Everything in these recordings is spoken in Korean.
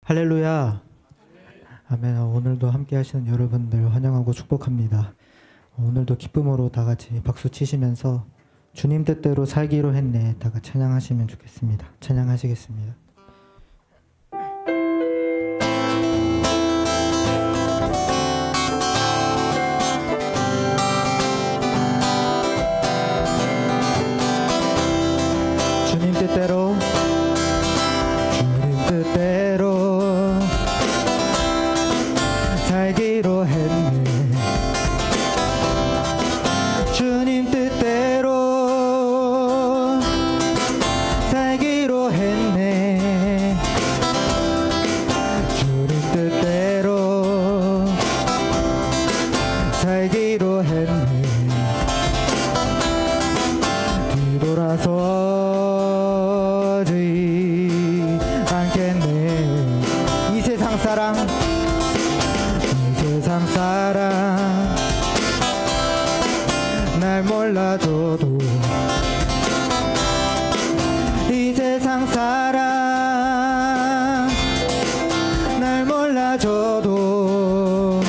할렐루야. 아멘. 오늘도 함께 하시는 여러분들 환영하고 축복합니다. 오늘도 기쁨으로 다 같이 박수 치시면서 주님 뜻대로 살기로 했네 다 같이 찬양하시면 좋겠습니다. 찬양하시겠습니다. 주님 뜻대로 살기로 했네. 주님 뜻대로 살기로 했네. 주님 뜻대로 살기로 했네. 뒤돌아서지 않겠네. 이 세상 사랑 세상 사랑 날 몰라줘도 이 세상 사랑 날 몰라줘도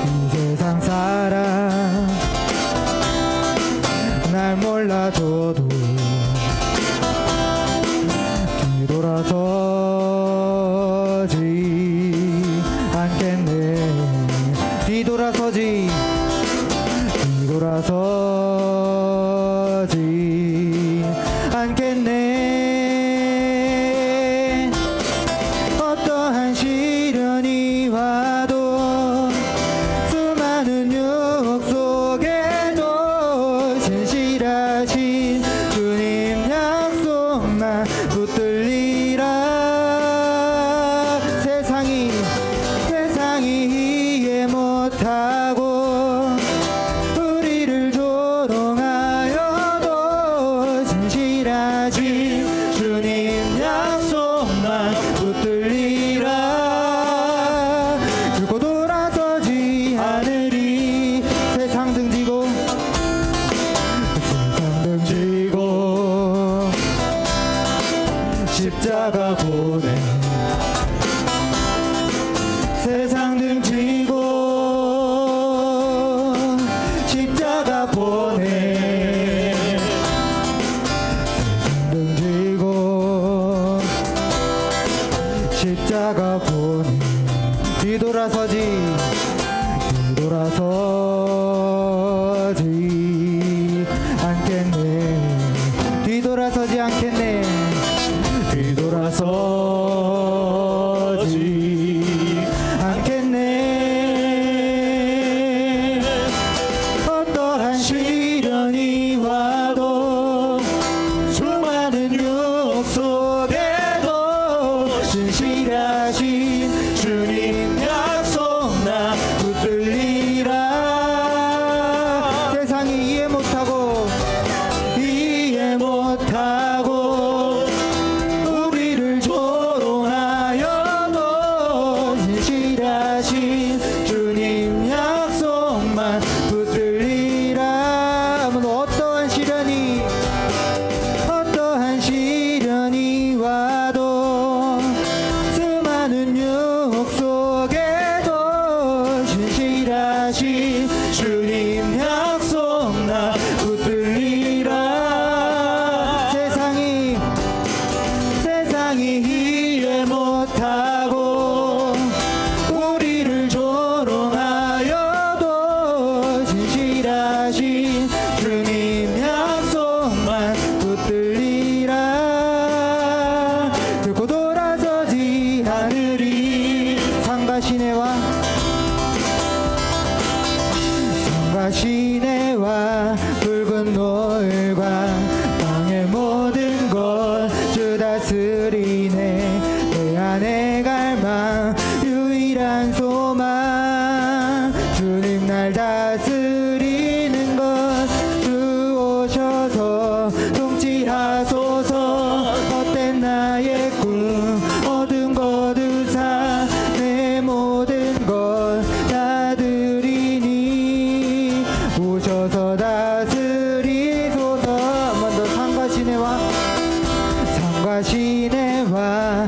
이 세상 사랑 날 몰라줘도 뒤돌아서지 않겠네. 뒤돌아서지 않겠네. 어떠한 시련이 와도 수많은 유혹 속에도 진실하신 주님 약속만 붙들리라. 세상이 이해 못하고 우리를 조롱하여도 진실하신 주님 약속만 붙들리라. 들고 돌아서지 않으리. 세상 등지고 십자가 보내. 세상 등지고 십자가 보내. 세상 등지고 십자가 보내. 뒤돌아서지 않겠네. 뒤돌아서지 않겠네. 뒤돌아서지 않겠네. 어떠한 시련이 와도 수많은 유혹 속에도 진실하신 주님 약속 나 붙들리라. 세상이 이해 못하고 우리를 조롱하여도 진실하신 주님 약속만 붙들리라. 어떠한 시련이 와도 수많은 유혹 속에도 진실하신 주님 약속 나 붙들리라. 세상이 이해 못하고 우리를 조롱하여도 진실하신 주님 약속만 붙들리라. 들고 돌아서지 않으리. 산과 시내와 붉은 노을과 땅의 모든 것 주 다스리네. 내 안에 갈망 유일한 소망 주님 날 다스리는 것. 주 오셔서 통치하소서. 헛된 나의 꿈 어둠 거두사 내 모든 것 다 드리니 오셔서 다스리소서. 한번 더. 산과 시내와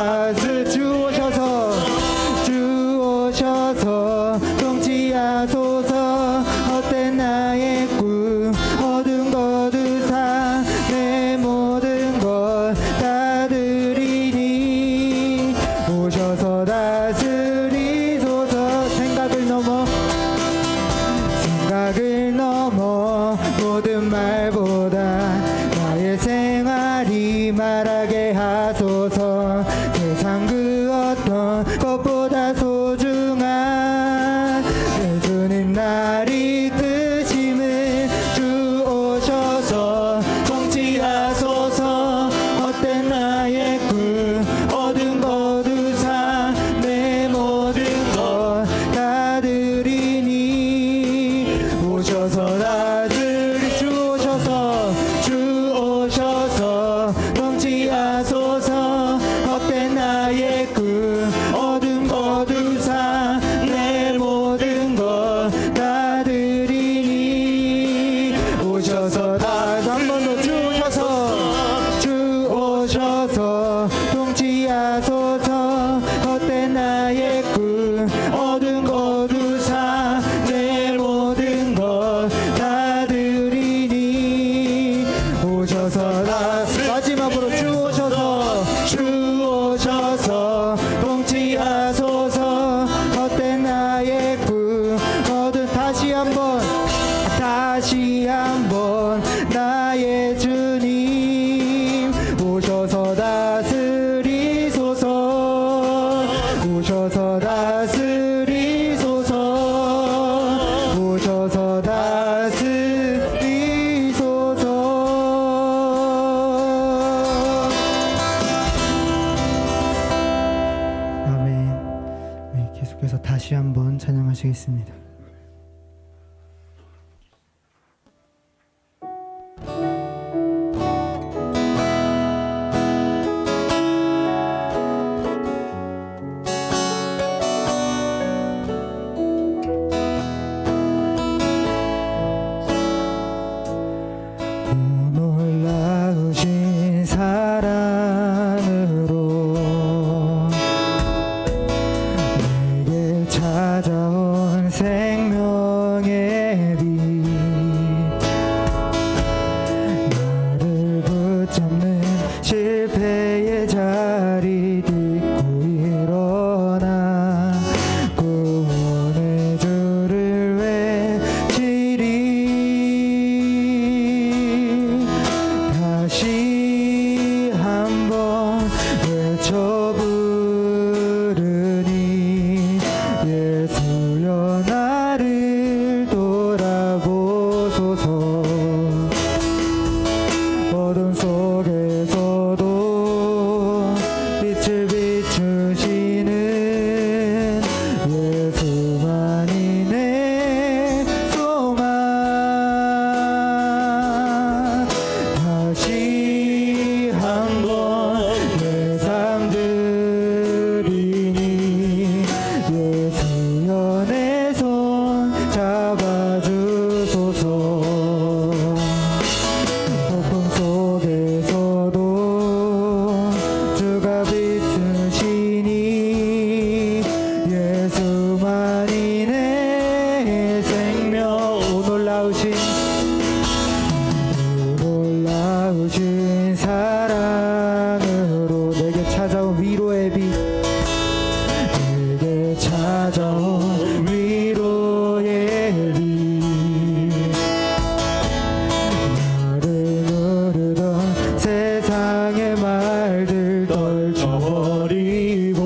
다스 주 오셔서 통치하소서. 헛된 나의 꿈 어둠 거두사 내 모든 것 다 드리니 오셔서 다스리소서. 생각을 넘어 모든 말보다 나의 생활이 말하게 하소서. 세상 그 어떤 것보다 소중한 내 주님 날 이끄심을 주 오셔서 통치하소서. 헛된 나의 꿈 어둠 거두사 내 모든 것 다 드리니 오셔서 다스리 주 오셔서 통치하소서. 헛된 나의 꿈 어둠 거두사 내 모든 것 다 드리니 오셔서 다시 한 번 더 주 오셔서 통치하소서. 헛된 나의 꿈 어둠 거두사 내 모든 것 다 드리니 오셔서 마지막으로 주 오셔서 통치하소서. 헛된 나의 꿈 어둠 다시 한번 나의 주님 오셔서 다스리소서. 오셔서 다스리소서. 아멘. 네, 계속해서 다시 한번 찬양하시겠습니다. 놀라우신 사랑으로 내게 찾아온 생명의 빛 나를 붙잡는 실패의 자리 딛고 일어나 구원의 주를 외치리. 다시 한번 외쳐 부르니 예수여 나를 돌아보소서. 어둠 속에서도 빛을 비추시는 예수만이 내 소망. 다시 한번 내 삶 드리니 예수여 내 손 잡아주소서. 폭풍 속에서도 주가 비추시니 예수만이 내 생명. 놀라우신 사랑으로 내게 찾아온 위로의 빛 내게 찾아온 위로의 빛 나를 누르던 세상의 말들 떨쳐버리고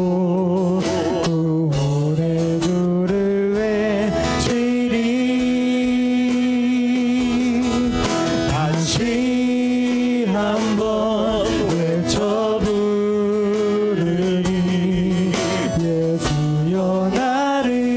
구원의 주를 외치리. 다시 한번 외쳐 부르니 예수여 나를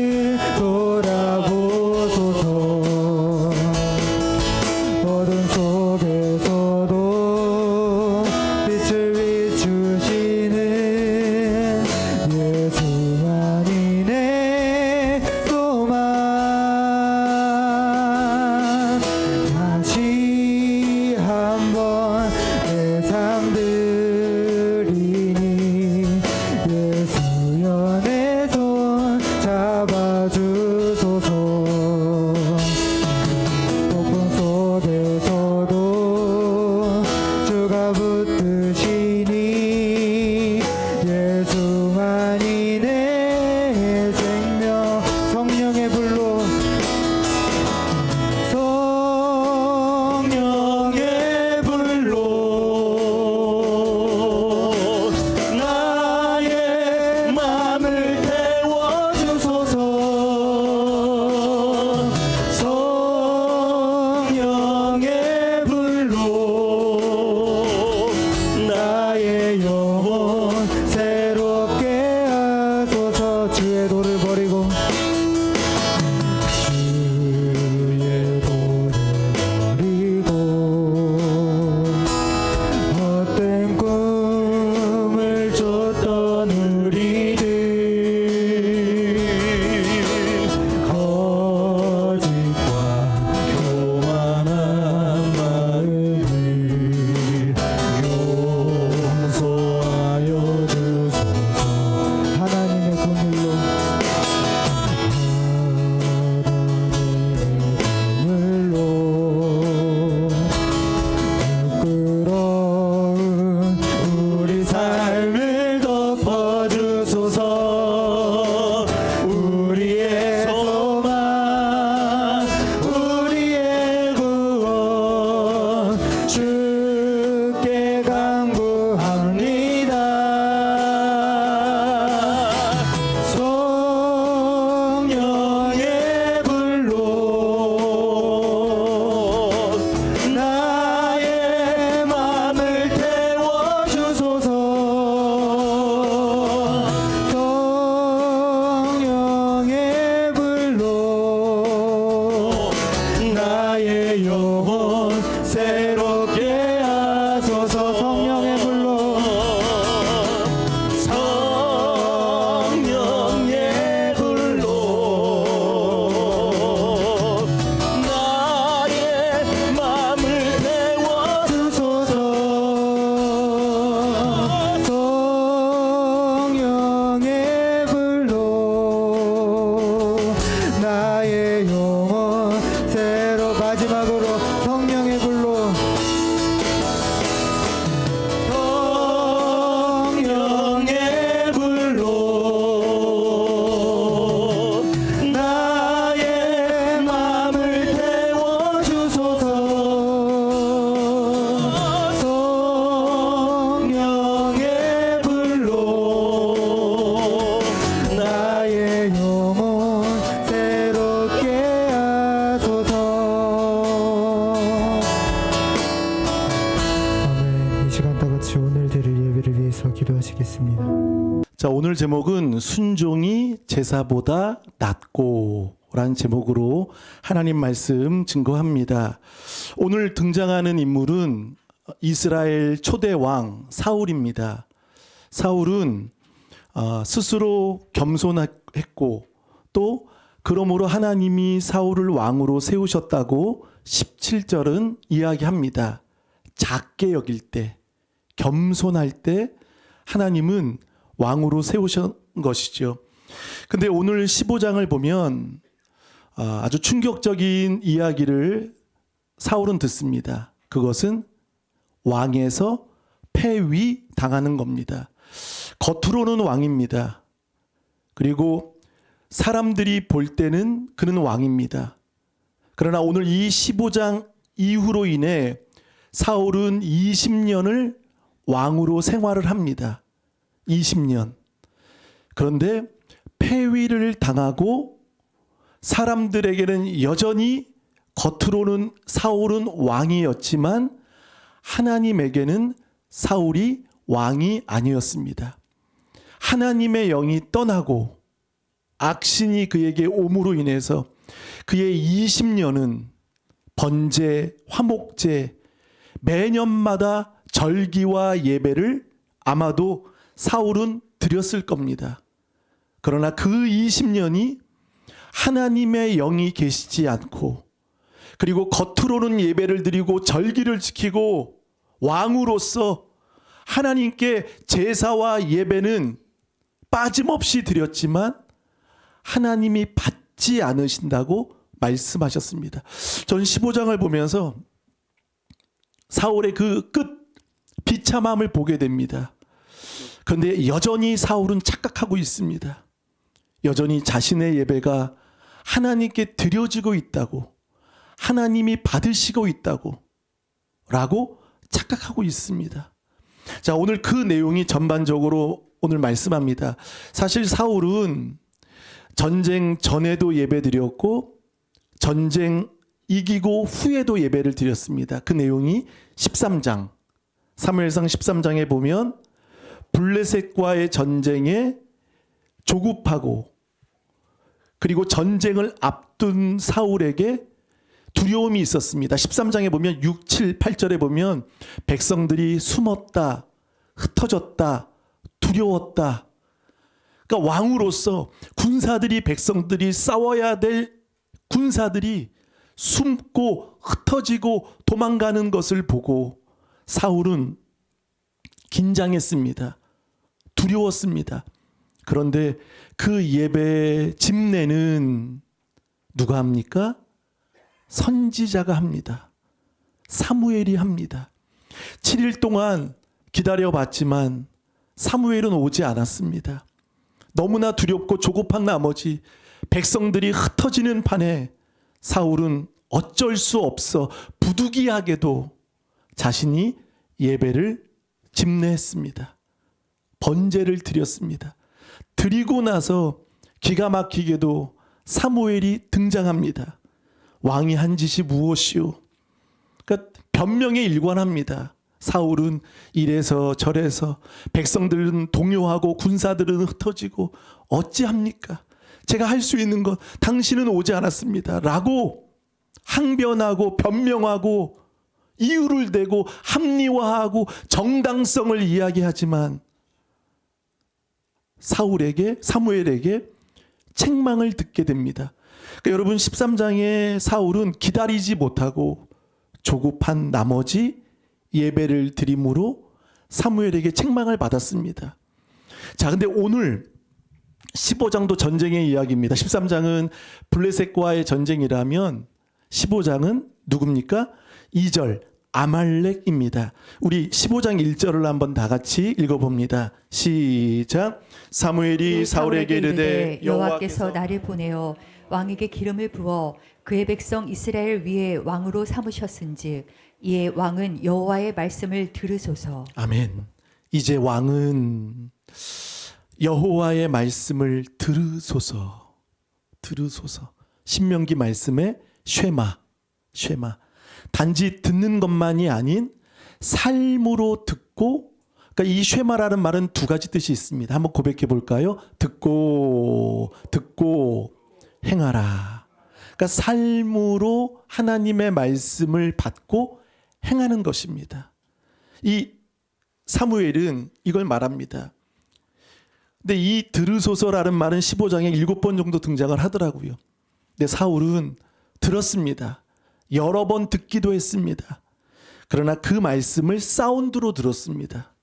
자, 오늘 제목은 순종이 제사보다 낫고 라는 제목으로 하나님 말씀 증거합니다. 오늘 등장하는 인물은 이스라엘 초대 왕 사울입니다. 사울은 스스로 겸손했고 또 그러므로 하나님이 사울을 왕으로 세우셨다고 17절은 이야기합니다. 작게 여길 때, 겸손할 때 하나님은 왕으로 세우신 것이죠. 근데 오늘 15장을 보면 아주 충격적인 이야기를 사울은 듣습니다. 그것은 왕에서 폐위 당하는 겁니다. 겉으로는 왕입니다. 그리고 사람들이 볼 때는 그는 왕입니다. 그러나 오늘 이 15장 이후로 인해 사울은 20년을 왕으로 생활을 합니다. 20년. 그런데 폐위를 당하고 사람들에게는 여전히 겉으로는 사울은 왕이었지만 하나님에게는 사울이 왕이 아니었습니다. 하나님의 영이 떠나고 악신이 그에게 옴으로 인해서 그의 20년은 번제, 화목제, 매년마다 절기와 예배를 아마도 사울은 드렸을 겁니다. 그러나 그 20년이 하나님의 영이 계시지 않고 그리고 겉으로는 예배를 드리고 절기를 지키고 왕으로서 하나님께 제사와 예배는 빠짐없이 드렸지만 하나님이 받지 않으신다고 말씀하셨습니다. 전 15장을 보면서 사울의 그 끝 비참함을 보게 됩니다. 그런데 여전히 사울은 착각하고 있습니다. 여전히 자신의 예배가 하나님께 드려지고 있다고, 하나님이 받으시고 있다고 라고 착각하고 있습니다. 자, 오늘 그 내용이 전반적으로 오늘 말씀합니다. 사실 사울은 전쟁 전에도 예배 드렸고 전쟁 이기고 후에도 예배를 드렸습니다. 그 내용이 13장, 사무엘상 13장에 보면 블레셋과의 전쟁에 조급하고 그리고 전쟁을 앞둔 사울에게 두려움이 있었습니다. 13장에 보면 6, 7, 8절에 보면 백성들이 숨었다, 흩어졌다, 두려웠다. 그러니까 왕으로서 군사들이 백성들이 싸워야 될 군사들이 숨고 흩어지고 도망가는 것을 보고 사울은 긴장했습니다. 두려웠습니다. 그런데 그 예배 집례는 누가 합니까? 선지자가 합니다. 사무엘이 합니다. 7일 동안 기다려봤지만 사무엘은 오지 않았습니다. 너무나 두렵고 조급한 나머지 백성들이 흩어지는 판에 사울은 어쩔 수 없어 부득이하게도 자신이 예배를 집례했습니다. 번제를 드렸습니다. 드리고 나서 기가 막히게도 사무엘이 등장합니다. 왕이 한 짓이 무엇이오? 그러니까 변명에 일관합니다. 사울은 이래서 저래서 백성들은 동요하고 군사들은 흩어지고 어찌합니까? 제가 할 수 있는 것 당신은 오지 않았습니다. 라고 항변하고 변명하고 이유를 대고 합리화하고 정당성을 이야기하지만 사무엘에게 책망을 듣게 됩니다. 그러니까 여러분 13장의 사울은 기다리지 못하고 조급한 나머지 예배를 드림으로 사무엘에게 책망을 받았습니다. 자, 근데 오늘 15장도 전쟁의 이야기입니다. 13장은 블레셋과의 전쟁이라면 15장은 누굽니까? 2절 아말렉입니다. 우리 15장 1절을 한번 다 같이 읽어봅니다. 시작. 사무엘이 사울에게 이르되 여호와께서 나를 보내어 왕에게 기름을 부어 그의 백성 이스라엘 위에 왕으로 삼으셨은즉 이에 왕은 여호와의 말씀을 들으소서. 아멘. 이제 왕은 여호와의 말씀을 들으소서. 신명기 말씀에 쉐마. 단지 듣는 것만이 아닌 삶으로 듣고 그러니까 이 쉐마라는 말은 두 가지 뜻이 있습니다. 한번 고백해 볼까요? 듣고 행하라. 그러니까 삶으로 하나님의 말씀을 받고 행하는 것입니다. 이 사무엘은 이걸 말합니다. 근데 이 들으소서라는 말은 15장에 7번 정도 등장을 하더라고요. 근데 사울은 들었습니다. 여러 번 듣기도 했습니다. 그러나 그 말씀을 사운드로 들었습니다.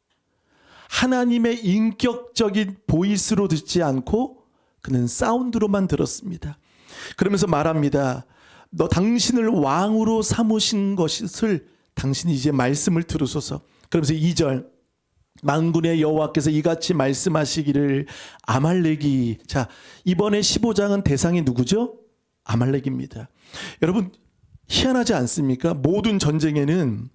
하나님의 인격적인 보이스로 듣지 않고 그는 사운드로만 들었습니다. 그러면서 말합니다. 너 당신을 왕으로 삼으신 것을 당신이 이제 말씀을 들으소서. 그러면서 2절 만군의 여호와께서 이같이 말씀하시기를 아말렉이, 자 이번에 15장은 대상이 누구죠? 아말렉입니다. 여러분 희한하지 않습니까? 모든 전쟁에는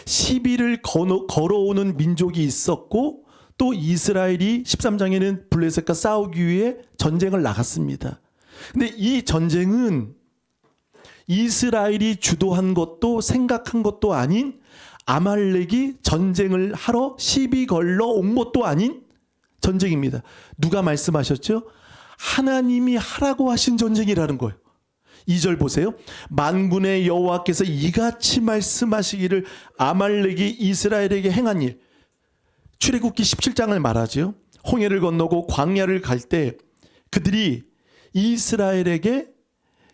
시비를 걸어오는 민족이 있었고 또 이스라엘이 13장에는 블레셋과 싸우기 위해 전쟁을 나갔습니다. 근데 이 전쟁은 이스라엘이 주도한 것도 생각한 것도 아닌 아말렉이 전쟁을 하러 시비 걸러 온 것도 아닌 전쟁입니다. 누가 말씀하셨죠? 하나님이 하라고 하신 전쟁이라는 거예요. 2절 보세요. 만군의 여호와께서 이같이 말씀하시기를 아말렉이 이스라엘에게 행한 일. 출애굽기 17장을 말하죠. 홍해를 건너고 광야를 갈 때 그들이 이스라엘에게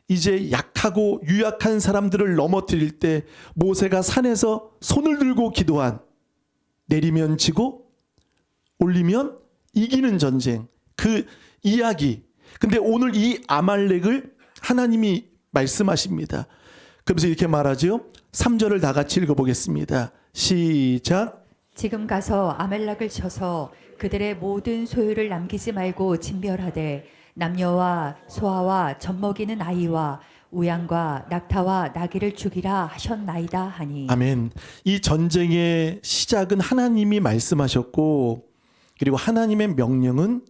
이제 약하고 유약한 사람들을 넘어뜨릴 때 모세가 산에서 손을 들고 기도한, 내리면 지고 올리면 이기는 전쟁, 그 이야기. 근데 오늘 이 아말렉을 하나님이 말씀하십니다. 그러면서 이렇게 말하죠. 3절을 다 같이 읽어보겠습니다. 시작. 지금 가서 아말렉을 쳐서 그들의 모든 소유를 남기지 말고 진멸하되 남녀와 소아와 젖먹이는 아이와 우양과 낙타와 나귀를 죽이라 하셨나이다 하니. 아멘. 이 전쟁의 시작은 하나님이 말씀하셨고, 그리고 하나님의 명령은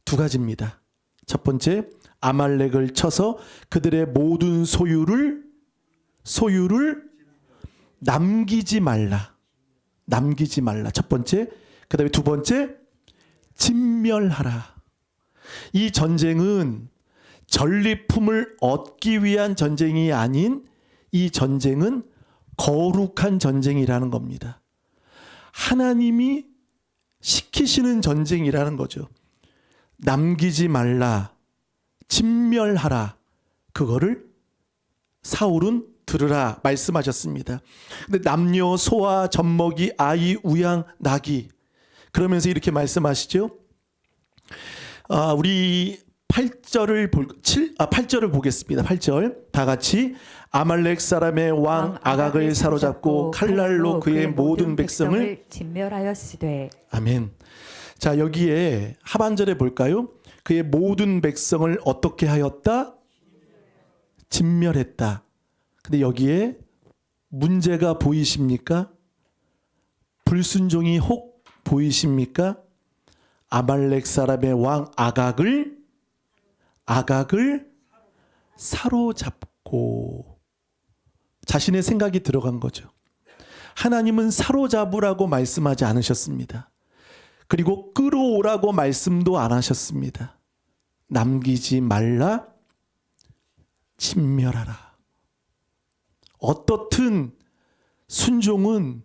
두 가지입니다. 첫 번째, 아말렉을 쳐서 그들의 모든 소유를 남기지 말라. 남기지 말라. 첫 번째. 그 다음에 두 번째, 진멸하라. 이 전쟁은 전리품을 얻기 위한 전쟁이 아닌, 이 전쟁은 거룩한 전쟁이라는 겁니다. 하나님이 시키시는 전쟁이라는 거죠. 남기지 말라, 진멸하라. 그거를 사울은 들으라 말씀하셨습니다. 근데 남녀, 소아, 젖먹이, 아이, 우양, 나귀. 그러면서 이렇게 말씀하시죠. 우리 8절을 보겠습니다. 8절 다 같이. 아말렉 사람의 왕 아각을 사로잡고 칼날로 그의 모든 백성을 진멸하였으되. 아멘. 자, 여기에 하반절에 볼까요? 그의 모든 백성을 어떻게 하였다? 진멸했다. 근데 여기에 문제가 보이십니까? 불순종이 혹 보이십니까? 아말렉 사람의 왕 아각을 사로잡고, 자신의 생각이 들어간 거죠. 하나님은 사로잡으라고 말씀하지 않으셨습니다. 그리고 끌어오라고 말씀도 안 하셨습니다. 남기지 말라, 진멸하라. 어떻든 순종은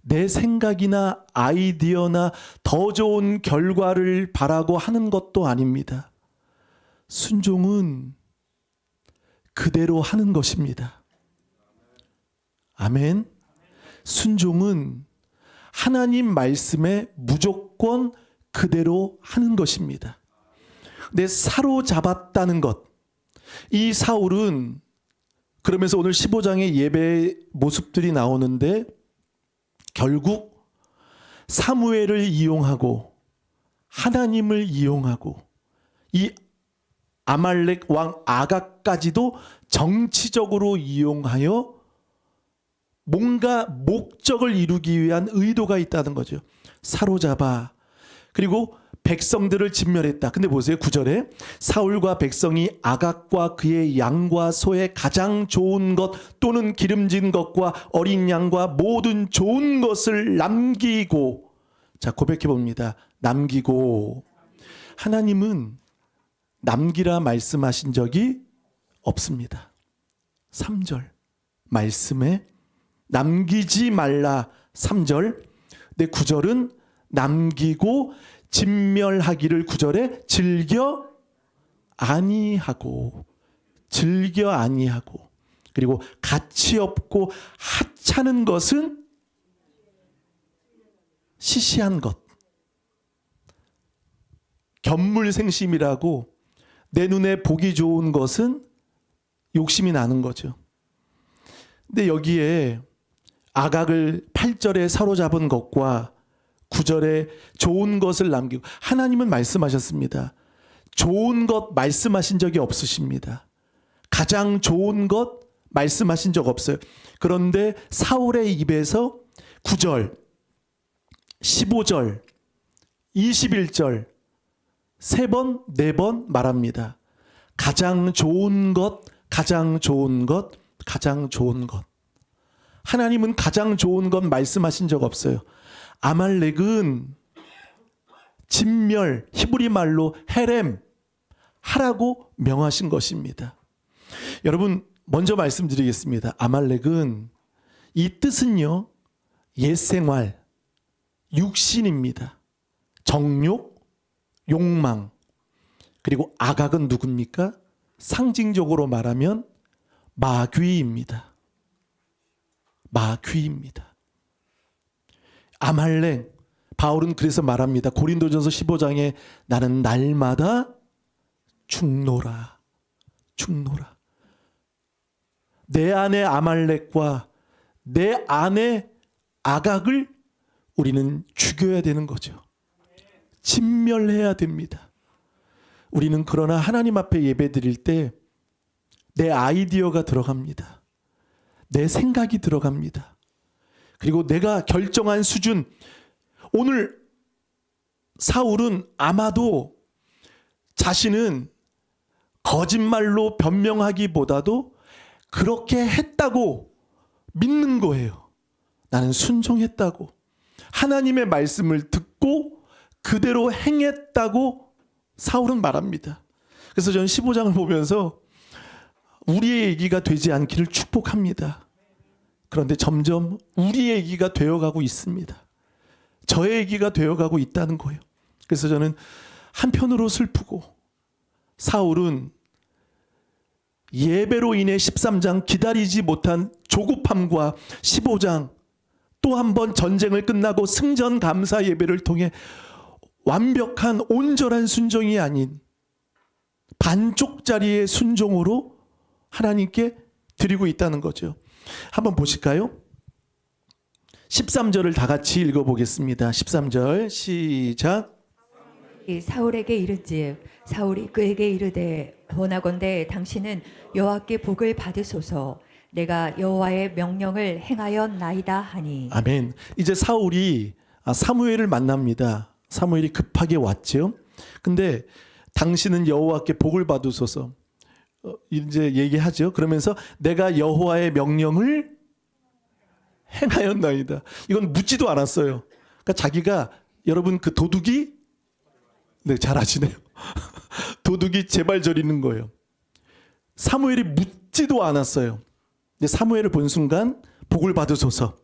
내 생각이나 아이디어나 더 좋은 결과를 바라고 하는 것도 아닙니다. 순종은 그대로 하는 것입니다. 아멘. 순종은 하나님 말씀에 무조건 그대로 하는 것입니다. 내 사로잡았다는 것. 이 사울은, 그러면서 오늘 15장의 예배의 모습들이 나오는데 결국 사무엘을 이용하고 하나님을 이용하고 이 아말렉 왕 아각까지도 정치적으로 이용하여 뭔가 목적을 이루기 위한 의도가 있다는 거죠. 사로잡아. 그리고 백성들을 진멸했다. 근데 보세요. 9절에 사울과 백성이 아각과 그의 양과 소의 가장 좋은 것 또는 기름진 것과 어린 양과 모든 좋은 것을 남기고, 자, 고백해 봅니다. 남기고. 하나님은 남기라 말씀하신 적이 없습니다. 3절 말씀에 남기지 말라 3절. 내 9절은 남기고 진멸하기를 9절에 즐겨 아니하고 그리고 가치 없고 하찮은 것은 시시한 것. 견물생심이라고 내 눈에 보기 좋은 것은 욕심이 나는 거죠. 근데 여기에 아각을 8절에 사로잡은 것과 9절에 좋은 것을 남기고, 하나님은 말씀하셨습니다. 좋은 것 말씀하신 적이 없으십니다. 가장 좋은 것 말씀하신 적 없어요. 그런데 사울의 입에서 9절, 15절, 21절 3번, 4번 말합니다. 가장 좋은 것, 가장 좋은 것, 가장 좋은 것. 하나님은 가장 좋은 것 말씀하신 적 없어요. 아말렉은 진멸, 히브리 말로 헤렘 하라고 명하신 것입니다. 여러분, 먼저 말씀드리겠습니다. 아말렉은 이 뜻은요, 옛생활, 육신입니다. 정욕, 욕망. 그리고 아각은 누굽니까? 상징적으로 말하면 마귀입니다. 마귀입니다. 아말렉, 바울은 그래서 말합니다. 고린도전서 15장에 나는 날마다 죽노라. 죽노라. 내 안에 아말렉과 내 안에 아각을 우리는 죽여야 되는 거죠. 진멸해야 됩니다. 우리는 그러나 하나님 앞에 예배 드릴 때 내 아이디어가 들어갑니다. 내 생각이 들어갑니다. 그리고 내가 결정한 수준, 오늘 사울은 아마도 자신은 거짓말로 변명하기보다도 그렇게 했다고 믿는 거예요. 나는 순종했다고. 하나님의 말씀을 듣고 그대로 행했다고 사울은 말합니다. 그래서 저는 15장을 보면서 우리의 얘기가 되지 않기를 축복합니다. 그런데 점점 우리의 얘기가 되어가고 있습니다. 저의 얘기가 되어가고 있다는 거예요. 그래서 저는 한편으로 슬프고, 사울은 예배로 인해 13장 기다리지 못한 조급함과 15장 또 한 번 전쟁을 끝나고 승전 감사 예배를 통해 완벽한 온전한 순종이 아닌 반쪽짜리의 순종으로 하나님께 드리고 있다는 거죠. 한번 보실까요? 13절을 다 같이 읽어보겠습니다. 13절 시작. 사울에게 이른즉 사울이 그에게 이르되 원하건대 당신은 여호와께 복을 받으소서. 내가 여호와의 명령을 행하였나이다 하니. 아멘. 이제 사울이 사무엘을 만납니다. 사무엘이 급하게 왔죠. 근데 당신은 여호와께 복을 받으소서 이제 얘기하죠. 그러면서 내가 여호와의 명령을 행하였나이다. 이건 묻지도 않았어요. 그러니까 자기가, 여러분 그 도둑이, 네, 잘 아시네요. 도둑이 제발 저리는 거예요. 사무엘이 묻지도 않았어요. 근데 사무엘을 본 순간 복을 받으소서.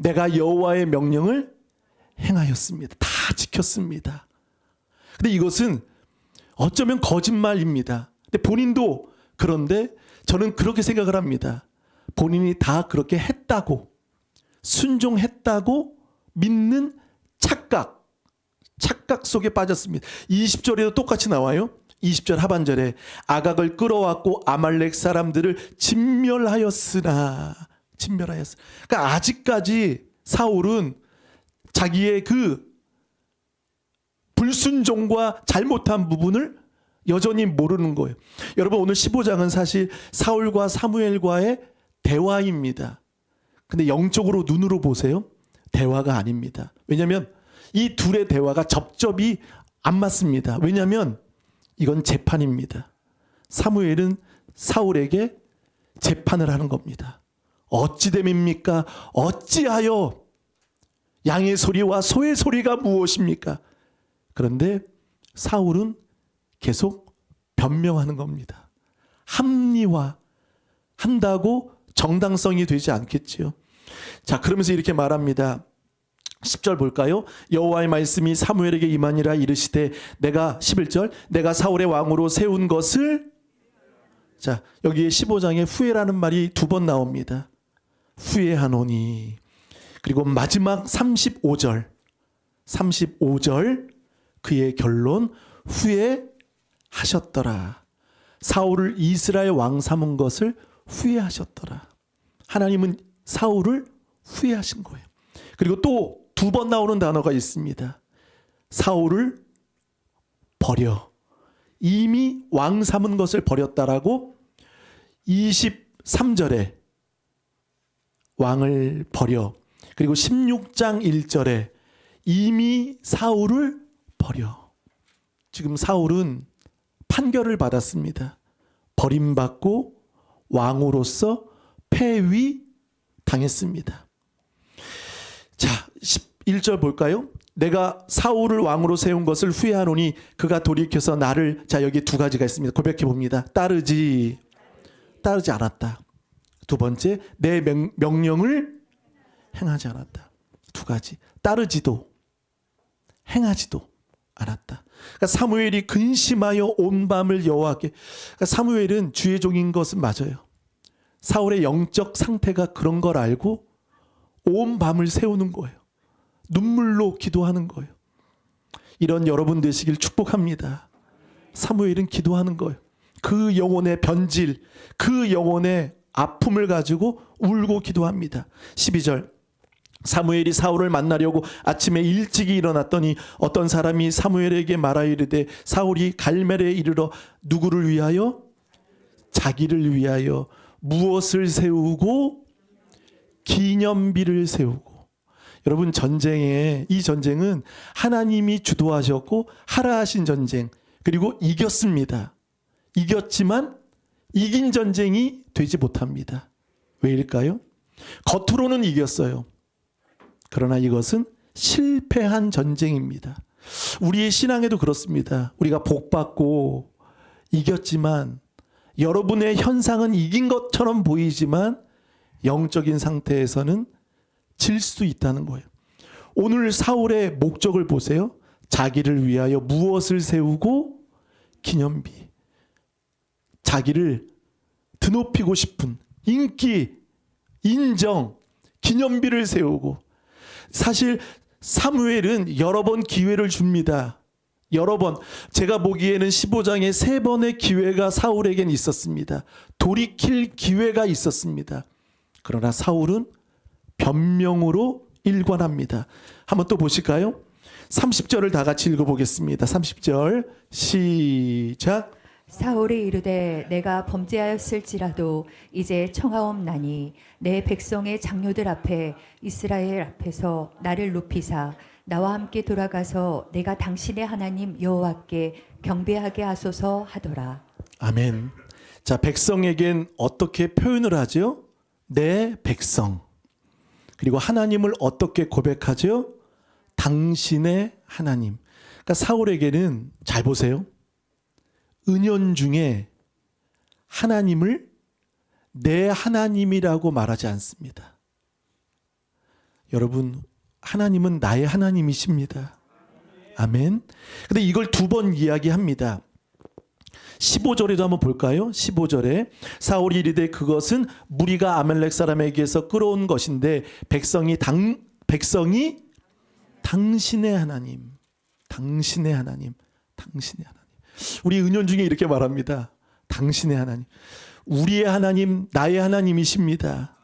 내가 여호와의 명령을 행하였습니다. 다 지켰습니다. 근데 이것은 어쩌면 거짓말입니다. 근데 본인도, 그런데 저는 그렇게 생각을 합니다. 본인이 다 그렇게 했다고, 순종했다고 믿는 착각 속에 빠졌습니다. 20절에도 똑같이 나와요. 20절 하반절에 아각을 끌어왔고 아말렉 사람들을 진멸하였으나. 그러니까 아직까지 사울은 자기의 그 불순종과 잘못한 부분을 여전히 모르는 거예요. 여러분, 오늘 15장은 사실 사울과 사무엘과의 대화입니다. 근데 영적으로 눈으로 보세요. 대화가 아닙니다. 왜냐하면 이 둘의 대화가 접점이 안 맞습니다. 왜냐하면 이건 재판입니다. 사무엘은 사울에게 재판을 하는 겁니다. 어찌 됨입니까? 어찌하여 양의 소리와 소의 소리가 무엇입니까? 그런데 사울은 계속 변명하는 겁니다. 합리화한다고 정당성이 되지 않겠지요. 자, 그러면서 이렇게 말합니다. 10절 볼까요? 여호와의 말씀이 사무엘에게 임하니라 이르시되 내가 11절 내가 사울의 왕으로 세운 것을, 자, 여기에 15장에 후회라는 말이 2번 나옵니다. 후회하노니. 그리고 마지막 35절 그의 결론, 후회하셨더라. 사울을 이스라엘 왕 삼은 것을 후회하셨더라. 하나님은 사울을 후회하신 거예요. 그리고 또 2번 나오는 단어가 있습니다. 사울을 버려. 이미 왕 삼은 것을 버렸다라고 23절에 왕을 버려. 그리고 16장 1절에 이미 사울을 버려. 지금 사울은 판결을 받았습니다. 버림받고 왕으로서 폐위 당했습니다. 자, 11절 볼까요? 내가 사울을 왕으로 세운 것을 후회하노니 그가 돌이켜서 나를, 자, 여기 2가지가 있습니다. 고백해 봅니다. 따르지 않았다. 2번째, 내 명령을 행하지 않았다. 2가지. 따르지도 행하지도 않았다. 그러니까 사무엘이 근심하여 온 밤을 여호와께, 그러니까 사무엘은 주의 종인 것은 맞아요. 사울의 영적 상태가 그런 걸 알고 온 밤을 세우는 거예요. 눈물로 기도하는 거예요. 이런 여러분 되시길 축복합니다. 사무엘은 기도하는 거예요. 그 영혼의 변질, 그 영혼의 아픔을 가지고 울고 기도합니다. 12절 사무엘이 사울을 만나려고 아침에 일찍이 일어났더니 어떤 사람이 사무엘에게 말하이르되 사울이 갈멜에 이르러 누구를 위하여? 자기를 위하여 무엇을 세우고? 기념비를 세우고. 여러분, 이 전쟁은 하나님이 주도하셨고 하라 하신 전쟁, 그리고 이겼습니다. 이겼지만 이긴 전쟁이 되지 못합니다. 왜일까요? 겉으로는 이겼어요. 그러나 이것은 실패한 전쟁입니다. 우리의 신앙에도 그렇습니다. 우리가 복받고 이겼지만 여러분의 현상은 이긴 것처럼 보이지만 영적인 상태에서는 질 수 있다는 거예요. 오늘 사울의 목적을 보세요. 자기를 위하여 무엇을 세우고? 기념비. 자기를 드높이고 싶은 인기, 인정, 기념비를 세우고. 사실 사무엘은 여러 번 기회를 줍니다. 여러 번. 제가 보기에는 15장에 3번의 기회가 사울에겐 있었습니다. 돌이킬 기회가 있었습니다. 그러나 사울은 변명으로 일관합니다. 한번 또 보실까요? 30절을 다 같이 읽어보겠습니다. 30절 시작. 사울이 이르되 내가 범죄하였을지라도 이제 청하옵나니 내 백성의 장로들 앞에 이스라엘 앞에서 나를 높이사 나와 함께 돌아가서 내가 당신의 하나님 여호와께 경배하게 하소서 하더라. 아멘. 자, 백성에겐 어떻게 표현을 하죠? 내 백성. 그리고 하나님을 어떻게 고백하죠? 당신의 하나님. 그러니까 사울에게는, 잘 보세요, 은연중에 하나님을 내 하나님이라고 말하지 않습니다. 여러분, 하나님은 나의 하나님이십니다. 아멘. 근데 이걸 2번 이야기합니다. 15절에도 한번 볼까요? 15절에 사울이 이르되 그것은 무리가 아멜렉 사람에게서 끌어온 것인데 백성이 당신의 하나님, 당신의 하나님, 당신의 하나님. 우리 은연중에 이렇게 말합니다. 당신의 하나님. 우리의 하나님, 나의 하나님이십니다.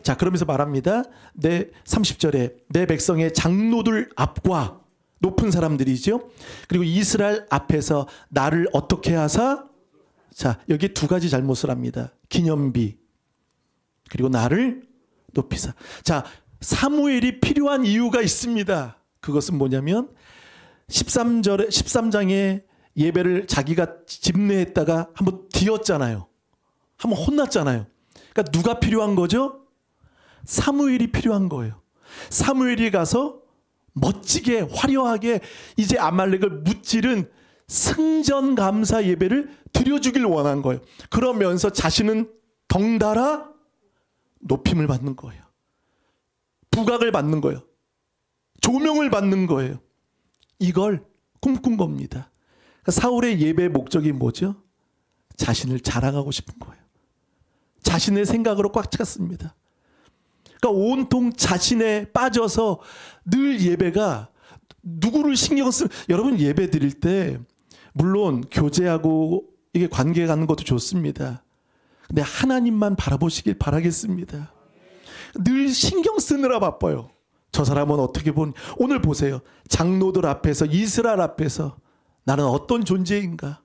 자, 그러면서 말합니다. 30절에 내 백성의 장로들 앞과, 높은 사람들이죠. 그리고 이스라엘 앞에서 나를 어떻게 하사? 자, 여기 2가지 잘못을 합니다. 기념비, 그리고 나를 높이사. 자, 사무엘이 필요한 이유가 있습니다. 그것은 뭐냐면 13장에 예배를 자기가 집례했다가 한번 뒤었잖아요. 한번 혼났잖아요. 그러니까 누가 필요한 거죠? 사무엘이 필요한 거예요. 사무엘이 가서 멋지게 화려하게 이제 아말렉을 무찌른 승전 감사 예배를 드려주길 원한 거예요. 그러면서 자신은 덩달아 높임을 받는 거예요. 부각을 받는 거예요. 조명을 받는 거예요. 이걸 꿈꾼 겁니다. 그러니까 사울의 예배의 목적이 뭐죠? 자신을 자랑하고 싶은 거예요. 자신의 생각으로 꽉 찼습니다. 그러니까 온통 자신에 빠져서 늘 예배가 누구를 신경 쓰. 여러분 예배 드릴 때 물론 교제하고 이게 관계 갖는 것도 좋습니다. 근데 하나님만 바라보시길 바라겠습니다. 늘 신경 쓰느라 바빠요. 저 사람은 어떻게 보니 오늘 보세요. 장로들 앞에서 이스라엘 앞에서 나는 어떤 존재인가?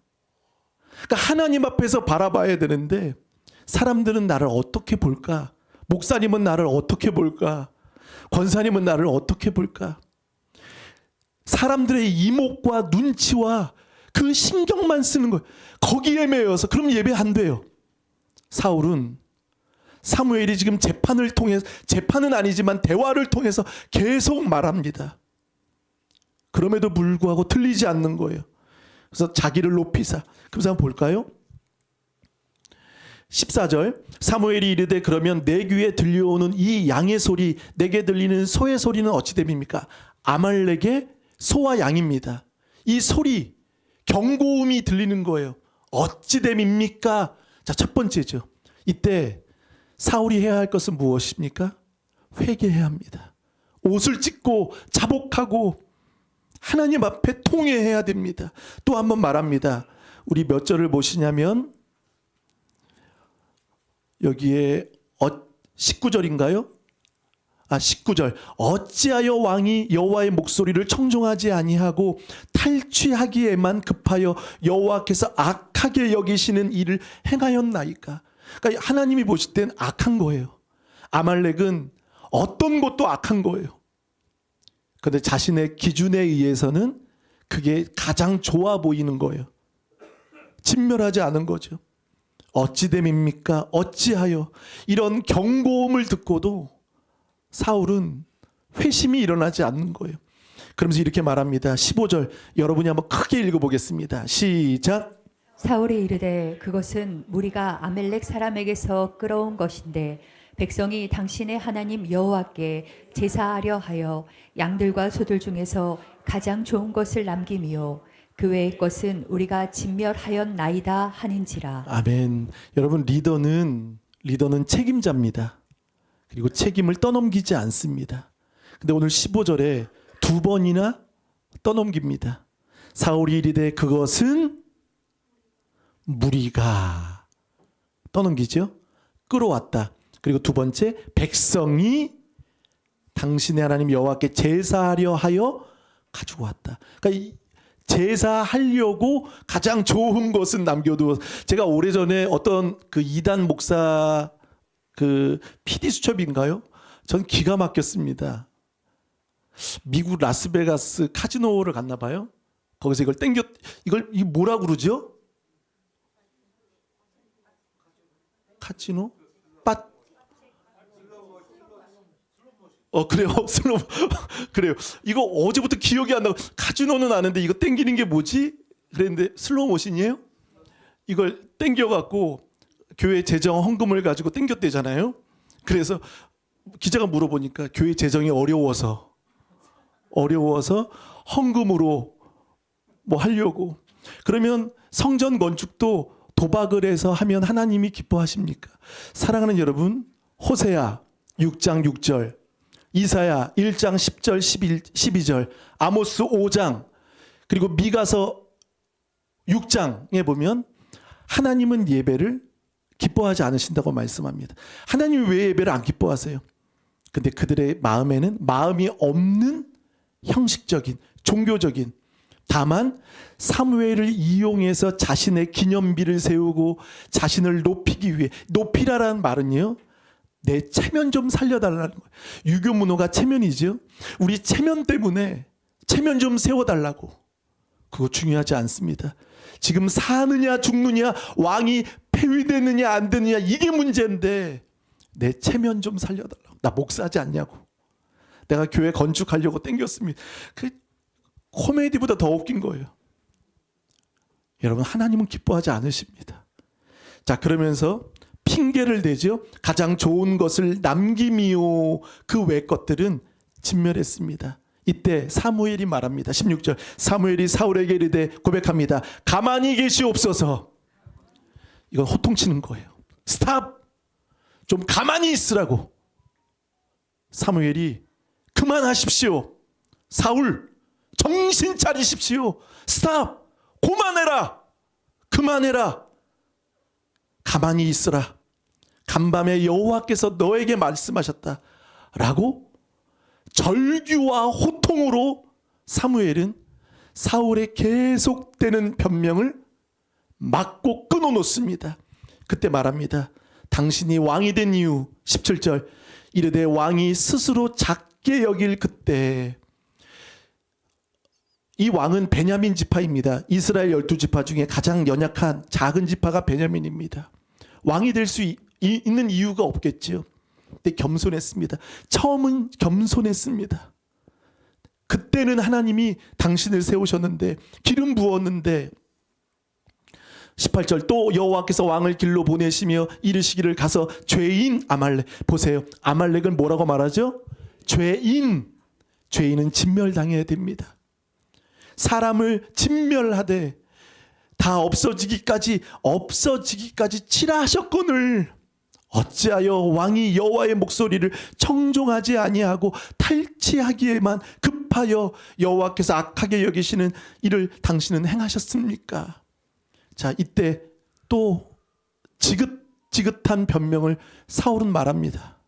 그러니까 하나님 앞에서 바라봐야 되는데 사람들은 나를 어떻게 볼까? 목사님은 나를 어떻게 볼까? 권사님은 나를 어떻게 볼까? 사람들의 이목과 눈치와 그 신경만 쓰는 거예요. 거기에 매여서 그럼 예배 안 돼요. 사울은 사무엘이 지금 재판을 통해서 재판은 아니지만 대화를 통해서 계속 말합니다. 그럼에도 불구하고 틀리지 않는 거예요. 그래서 자기를 높이사. 그래서 한번 볼까요? 14절 사무엘이 이르되 그러면 내 귀에 들려오는 이 양의 소리 내게 들리는 소의 소리는 어찌 됨입니까? 아말렉의 소와 양입니다. 이 소리 경고음이 들리는 거예요. 어찌 됨입니까? 자, 첫 번째죠. 이때 사울이 해야 할 것은 무엇입니까? 회개해야 합니다. 옷을 찢고 자복하고 하나님 앞에 통회해야 됩니다. 또 한 번 말합니다. 우리 몇 절을 보시냐면 여기에 19절인가요? 19절 어찌하여 왕이 여호와의 목소리를 청종하지 아니하고 탈취하기에만 급하여 여호와께서 악하게 여기시는 일을 행하였나이까. 그러니까 하나님이 보실 땐 악한 거예요. 아말렉은 어떤 것도 악한 거예요. 그런데 자신의 기준에 의해서는 그게 가장 좋아 보이는 거예요. 진멸하지 않은 거죠. 어찌 됨입니까? 어찌하여. 이런 경고음을 듣고도 사울은 회심이 일어나지 않는 거예요. 그러면서 이렇게 말합니다. 15절 여러분이 한번 크게 읽어보겠습니다. 시작. 사울이 이르되 그것은 무리가 아멜렉 사람에게서 끌어온 것인데 백성이 당신의 하나님 여호와께 제사하려 하여 양들과 소들 중에서 가장 좋은 것을 남김이요 그 외의 것은 우리가 진멸하였나이다 하는지라. 아멘. 여러분 리더는 책임자입니다. 그리고 책임을 떠넘기지 않습니다. 근데 오늘 15절에 두 번이나 떠넘깁니다. 사울이 이르되 그것은 무리가 떠넘기죠. 끌어왔다. 그리고 두 번째 백성이 당신의 하나님 여호와께 제사하려 하여 가지고 왔다. 그러니까 제사하려고 가장 좋은 것은 남겨두어. 제가 오래전에 어떤 그 이단 목사 그 PD 수첩인가요? 전 기가 막혔습니다. 미국 라스베가스 카지노를 갔나 봐요. 거기서 이걸 이 뭐라 그러죠? 카지노? 그래요. 슬로우. 그래요. 이거 어제부터 기억이 안 나고 카지노는 아는데 이거 땡기는 게 뭐지? 그랬는데 슬로우 모션이에요? 이걸 땡겨 갖고 교회 재정 헌금을 가지고 땡겼대잖아요. 그래서 기자가 물어보니까 교회 재정이 어려워서 헌금으로 뭐 하려고. 그러면 성전 건축도 도박을 해서 하면 하나님이 기뻐하십니까? 사랑하는 여러분, 호세아 6장 6절, 이사야 1장 10절 12절, 아모스 5장, 그리고 미가서 6장에 보면 하나님은 예배를 기뻐하지 않으신다고 말씀합니다. 하나님이 왜 예배를 안 기뻐하세요? 근데 그들의 마음에는 마음이 없는 형식적인 종교적인, 다만 사무엘을 이용해서 자신의 기념비를 세우고 자신을 높이기 위해, 높이라라는 말은요, 내 체면 좀 살려달라는 거예요. 유교 문화가 체면이죠. 우리 체면 때문에 체면 좀 세워달라고. 그거 중요하지 않습니다. 지금 사느냐 죽느냐, 왕이 폐위되느냐 안 되느냐, 이게 문제인데 내 체면 좀 살려달라고. 나 목사지 않냐고. 내가 교회 건축하려고 땡겼습니다. 그 코미디보다 더 웃긴 거예요. 여러분, 하나님은 기뻐하지 않으십니다. 자, 그러면서 핑계를 대죠. 가장 좋은 것을 남김이요 그 외 것들은 진멸했습니다. 이때 사무엘이 말합니다. 16절 사무엘이 사울에게 이르되 고백합니다. 가만히 계시옵소서. 이건 호통치는 거예요. 스탑! 좀 가만히 있으라고. 사무엘이 그만하십시오. 사울 정신 차리십시오. 스탑! 그만해라. 그만해라. 가만히 있으라. 간밤에 여호와께서 너에게 말씀하셨다. 라고 절규와 호통으로 사무엘은 사울의 계속되는 변명을 막고 끊어놓습니다. 그때 말합니다. 당신이 왕이 된 이유 17절 이르되 왕이 스스로 작게 여길 그때. 이 왕은 베냐민 지파입니다. 이스라엘 12지파 중에 가장 연약한 작은 지파가 베냐민입니다. 왕이 될 수 있는 이유가 없겠죠. 근데 겸손했습니다. 처음은 겸손했습니다. 그때는 하나님이 당신을 세우셨는데 기름 부었는데 18절 또 여호와께서 왕을 길로 보내시며 이르시기를 가서 죄인 아말렉. 보세요. 아말렉은 뭐라고 말하죠? 죄인. 죄인은 진멸당해야 됩니다. 사람을 진멸하되 다 없어지기까지 치라하셨거늘 어찌하여 왕이 여호와의 목소리를 청종하지 아니하고 탈취하기에만 급하여 여호와께서 악하게 여기시는 일을 당신은 행하셨습니까? 자, 이때 또 지긋지긋한 변명을 사울은 말합니다.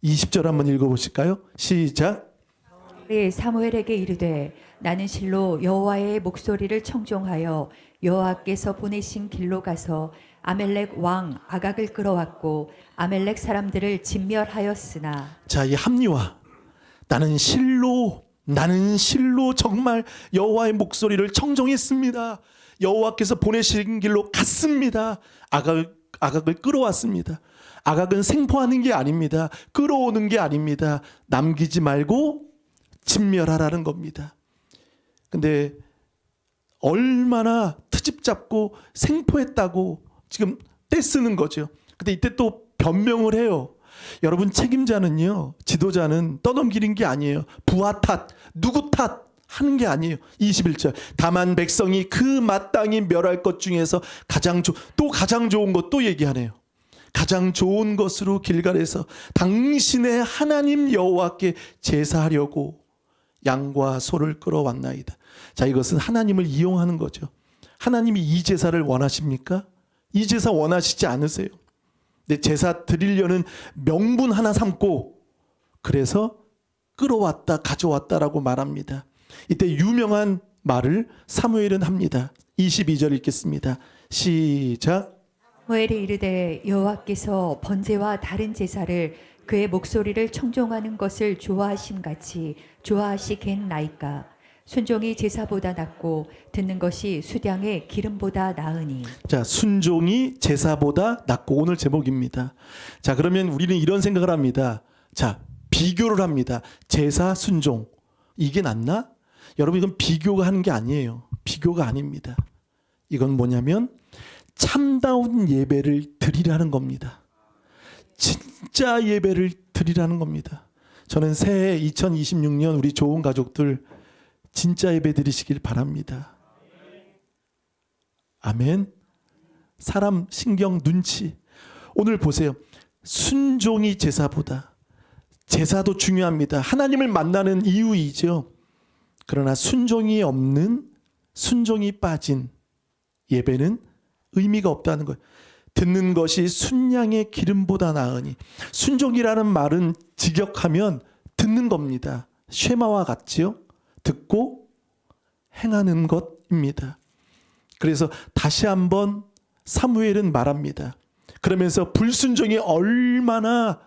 20절 한번 읽어보실까요? 시작. 사무엘에게 이르되 나는 실로 여호와의 목소리를 청종하여 여호와께서 보내신 길로 가서 아멜렉 왕 아각을 끌어왔고 아멜렉 사람들을 진멸하였으나. 자, 이 합리화. 나는 실로 정말 여호와의 목소리를 청종했습니다. 여호와께서 보내신 길로 갔습니다. 아각을 끌어왔습니다. 아각은 생포하는 게 아닙니다. 끌어오는 게 아닙니다. 남기지 말고 진멸하라는 겁니다. 근데 얼마나 트집 잡고 생포했다고 지금 떼쓰는 거죠. 근데 이때 또 변명을 해요. 여러분, 책임자는요, 지도자는 떠넘기는 게 아니에요. 부하 탓, 누구 탓 하는 게 아니에요. 21절 다만 백성이 그 마땅히 멸할 것 중에서 가장 좋은 것도 얘기하네요. 가장 좋은 것으로 길갈에서 당신의 하나님 여호와께 제사하려고 양과 소를 끌어왔나이다. 자, 이것은 하나님을 이용하는 거죠. 하나님이 이 제사를 원하십니까? 이 제사 원하시지 않으세요. 근데 제사 드리려는 명분 하나 삼고 그래서 끌어왔다 가져왔다라고 말합니다. 이때 유명한 말을 사무엘은 합니다. 22절 읽겠습니다. 시작. 사무엘이 이르되 여호와께서 번제와 다른 제사를 그의 목소리를 청종하는 것을 좋아하심같이 좋아하시겠나이까. 순종이 제사보다 낫고 듣는 것이 수량의 기름보다 나으니. 자, 순종이 제사보다 낫고, 오늘 제목입니다. 자, 그러면 우리는 이런 생각을 합니다. 자, 비교를 합니다. 제사, 순종, 이게 낫나? 여러분, 이건 비교가 하는 게 아니에요. 비교가 아닙니다. 이건 뭐냐면 참다운 예배를 드리라는 겁니다. 진짜 예배를 드리라는 겁니다. 저는 새해 2026년 우리 좋은 가족들 진짜 예배 드리시길 바랍니다. 아멘. 사람 신경 눈치. 오늘 보세요. 순종이 제사보다. 제사도 중요합니다. 하나님을 만나는 이유이죠. 그러나 순종이 없는, 순종이 빠진 예배는 의미가 없다는 거예요. 듣는 것이 순양의 기름보다 나으니. 순종이라는 말은 직역하면 듣는 겁니다. 쉐마와 같지요. 듣고 행하는 것입니다. 그래서 다시 한번 사무엘은 말합니다. 그러면서 불순종이 얼마나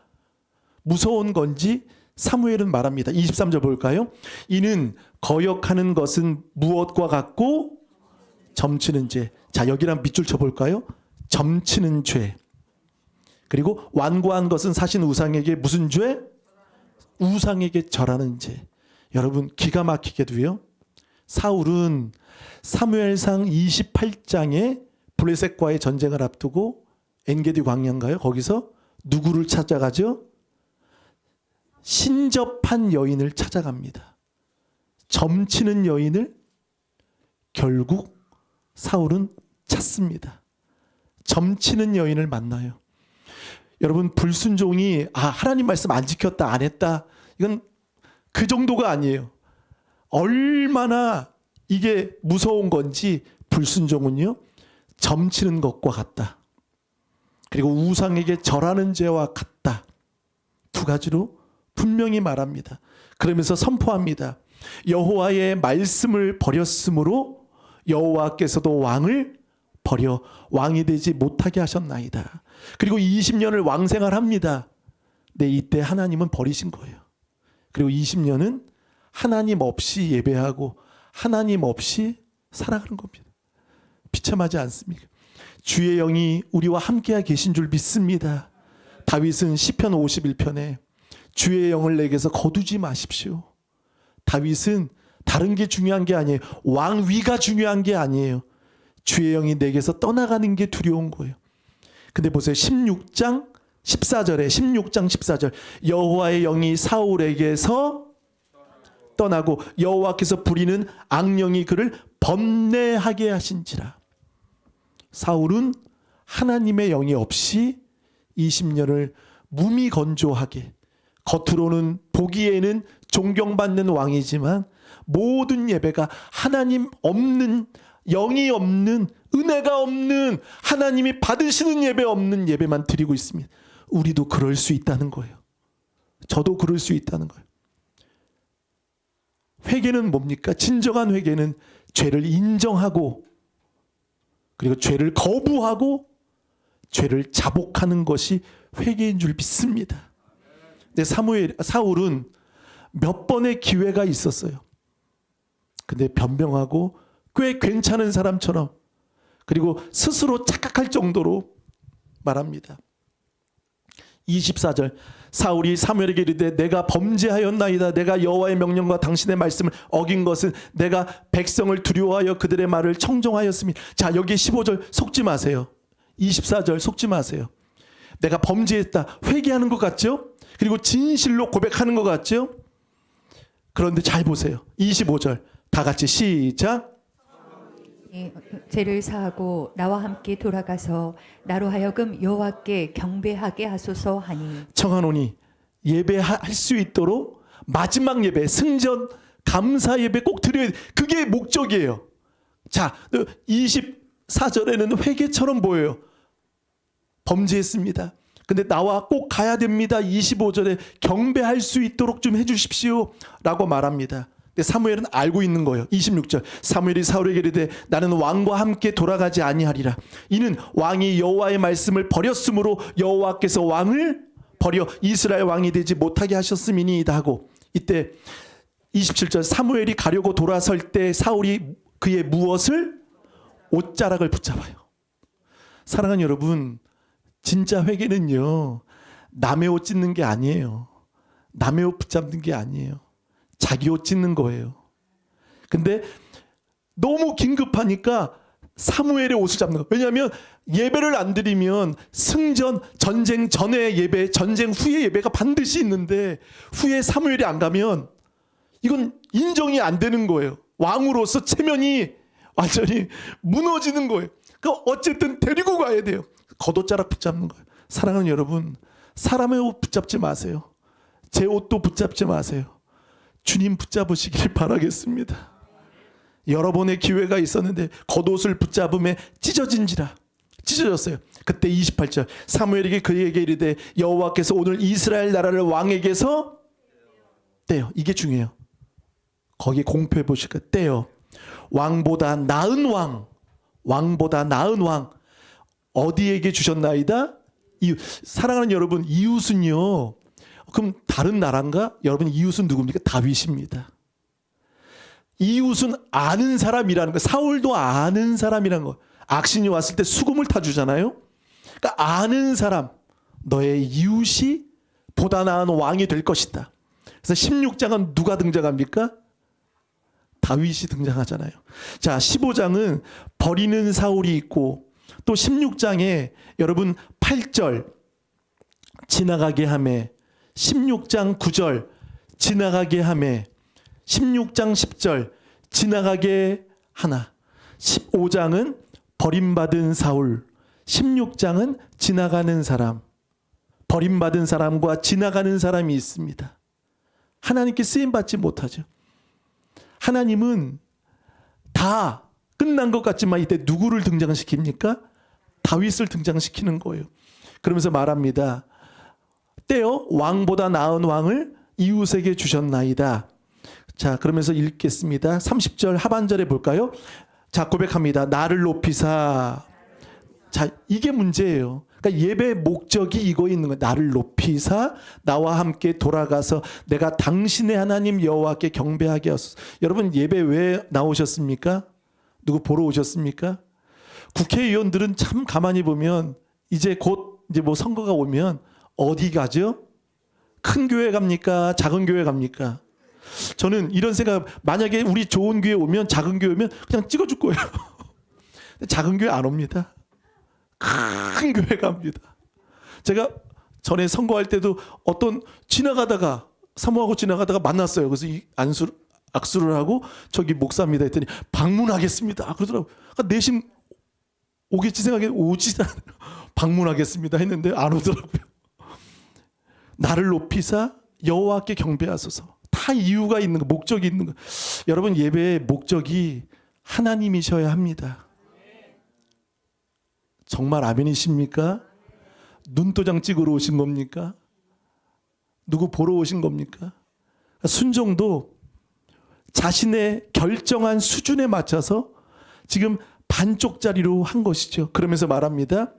무서운 건지 사무엘은 말합니다. 23절 볼까요? 이는 거역하는 것은 무엇과 같고 점치는 죄. 자, 여기랑 밑줄 쳐볼까요? 점치는 죄. 그리고 완고한 것은 사신 우상에게 무슨 죄? 우상에게 절하는 죄. 여러분 기가 막히게도요. 사울은 사무엘상 28장에 블레셋과의 전쟁을 앞두고 엔게디 광야인가요? 거기서 누구를 찾아가죠? 신접한 여인을 찾아갑니다. 점치는 여인을 결국 사울은 찾습니다. 점치는 여인을 만나요. 여러분 불순종이 하나님 말씀 안 지켰다 안 했다 이건 그 정도가 아니에요. 얼마나 이게 무서운 건지 불순종은요 점치는 것과 같다. 그리고 우상에게 절하는 죄와 같다. 두 가지로 분명히 말합니다. 그러면서 선포합니다. 여호와의 말씀을 버렸으므로 여호와께서도 왕을 버려 왕이 되지 못하게 하셨나이다. 그리고 20년을 왕생활 합니다. 근데 이때 하나님은 버리신 거예요. 그리고 20년은 하나님 없이 예배하고 하나님 없이 살아가는 겁니다. 비참하지 않습니까? 주의 영이 우리와 함께 계신 줄 믿습니다. 다윗은 시편 51편에 주의 영을 내게서 거두지 마십시오. 다윗은 다른 게 중요한 게 아니에요. 왕위가 중요한 게 아니에요. 주의 영이 내게서 떠나가는 게 두려운 거예요. 근데 보세요. 16장 14절 여호와의 영이 사울에게서 떠나고 여호와께서 부리는 악령이 그를 번뇌하게 하신지라. 사울은 하나님의 영이 없이 20년을 무미건조하게 겉으로는 보기에는 존경받는 왕이지만 모든 예배가 하나님 없는 영이 없는 은혜가 없는 하나님이 받으시는 예배 없는 예배만 드리고 있습니다. 우리도 그럴 수 있다는 거예요. 저도 그럴 수 있다는 거예요. 회개는 뭡니까? 진정한 회개는 죄를 인정하고 그리고 죄를 거부하고 죄를 자복하는 것이 회개인 줄 믿습니다. 근데 사울은 몇 번의 기회가 있었어요. 근데 변명하고 꽤 괜찮은 사람처럼 그리고 스스로 착각할 정도로 말합니다. 24절 사울이 사무엘에게 이르되 내가 범죄하였나이다. 내가 여호와의 명령과 당신의 말씀을 어긴 것은 내가 백성을 두려워하여 그들의 말을 청종하였으니. 자, 여기 15절 속지 마세요. 24절 속지 마세요. 내가 범죄했다. 회개하는 것 같죠? 그리고 진실로 고백하는 것 같죠? 그런데 잘 보세요. 25절 다 같이 시작. 죄를 사하고 나와 함께 돌아가서 나로 하여금 여호와께 경배하게 하소서 하니. 청하노니 예배할 수 있도록 마지막 예배 승전 감사 예배 꼭 드려야 돼. 그게 목적이에요. 자, 24절에는 회개처럼 보여요. 범죄했습니다. 근데 나와 꼭 가야 됩니다. 25절에 경배할 수 있도록 좀 해주십시오 라고 말합니다. 사무엘은 알고 있는 거예요. 26절 사무엘이 사울에게 이르되 나는 왕과 함께 돌아가지 아니하리라. 이는 왕이 여호와의 말씀을 버렸으므로 여호와께서 왕을 버려 이스라엘 왕이 되지 못하게 하셨음이니이다 하고, 이때 27절 사무엘이 가려고 돌아설 때 사울이 그의 무엇을? 옷자락을 붙잡아요. 사랑하는 여러분, 진짜 회개는요 남의 옷 찢는 게 아니에요. 남의 옷 붙잡는 게 아니에요. 자기 옷 찢는 거예요. 근데 너무 긴급하니까 사무엘의 옷을 잡는 거예요. 왜냐하면 예배를 안 드리면 승전, 전쟁 전에 예배, 전쟁 후에 예배가 반드시 있는데 후에 사무엘이 안 가면 이건 인정이 안 되는 거예요. 왕으로서 체면이 완전히 무너지는 거예요. 그러니까 어쨌든 데리고 가야 돼요. 겉옷자락 붙잡는 거예요. 사랑하는 여러분, 사람의 옷 붙잡지 마세요. 제 옷도 붙잡지 마세요. 주님 붙잡으시길 바라겠습니다. 여러 번의 기회가 있었는데 겉옷을 붙잡음에 찢어졌어요. 그때 28절 사무엘에게 그에게 이르되 여호와께서 오늘 이스라엘 나라를 왕에게서 떼요. 이게 중요해요. 거기 공표해 보실 거예요. 떼요. 왕보다 나은 왕 어디에게 주셨나이다? 사랑하는 여러분, 이웃은요, 그럼 다른 나라인가? 여러분, 이웃은 누굽니까? 다윗입니다. 이웃은 아는 사람이라는 거. 사울도 아는 사람이라는 거. 악신이 왔을 때 수금을 타주잖아요. 그러니까 아는 사람, 너의 이웃이 보다 나은 왕이 될 것이다. 그래서 16장은 누가 등장합니까? 다윗이 등장하잖아요. 자, 15장은 버리는 사울이 있고, 또 16장에 여러분 8절 지나가게 하매, 16장 9절 지나가게 하매, 16장 10절 지나가게 하나, 15장은 버림받은 사울, 16장은 지나가는 사람. 버림받은 사람과 지나가는 사람이 있습니다. 하나님께 쓰임받지 못하죠. 하나님은 다 끝난 것 같지만 이때 누구를 등장시킵니까? 다윗을 등장시키는 거예요. 그러면서 말합니다. 때어 왕보다 나은 왕을 이웃에게 주셨나이다. 자, 그러면서 읽겠습니다. 30절 하반절에 볼까요? 자, 고백합니다. 나를 높이사. 자, 이게 문제예요. 그러니까 예배의 목적이 이거 있는 거예요. 나를 높이사 나와 함께 돌아가서 내가 당신의 하나님 여호와께 경배하게 하소서. 여러분, 예배 왜 나오셨습니까? 누구 보러 오셨습니까? 국회의원들은 참 가만히 보면 이제 곧 이제 뭐 선거가 오면 어디 가죠? 큰 교회 갑니까? 작은 교회 갑니까? 저는 이런 생각, 만약에 우리 좋은 교회 오면, 작은 교회 오면 그냥 찍어줄 거예요. 작은 교회 안 옵니다. 큰 교회 갑니다. 제가 전에 선거할 때도 어떤 지나가다가 사모하고 지나가다가 만났어요. 그래서 이 악수를 하고 저기 목사입니다 했더니 방문하겠습니다 그러더라고요. 그러니까 내심 오겠지 생각해 오지 않아요. 방문하겠습니다 했는데 안 오더라고요. 나를 높이사 여호와께 경배하소서. 다 이유가 있는 거, 목적이 있는 거. 여러분, 예배의 목적이 하나님이셔야 합니다. 정말 아멘이십니까? 눈도장 찍으러 오신 겁니까? 누구 보러 오신 겁니까? 순종도 자신의 결정한 수준에 맞춰서 지금 반쪽짜리로 한 것이죠. 그러면서 말합니다.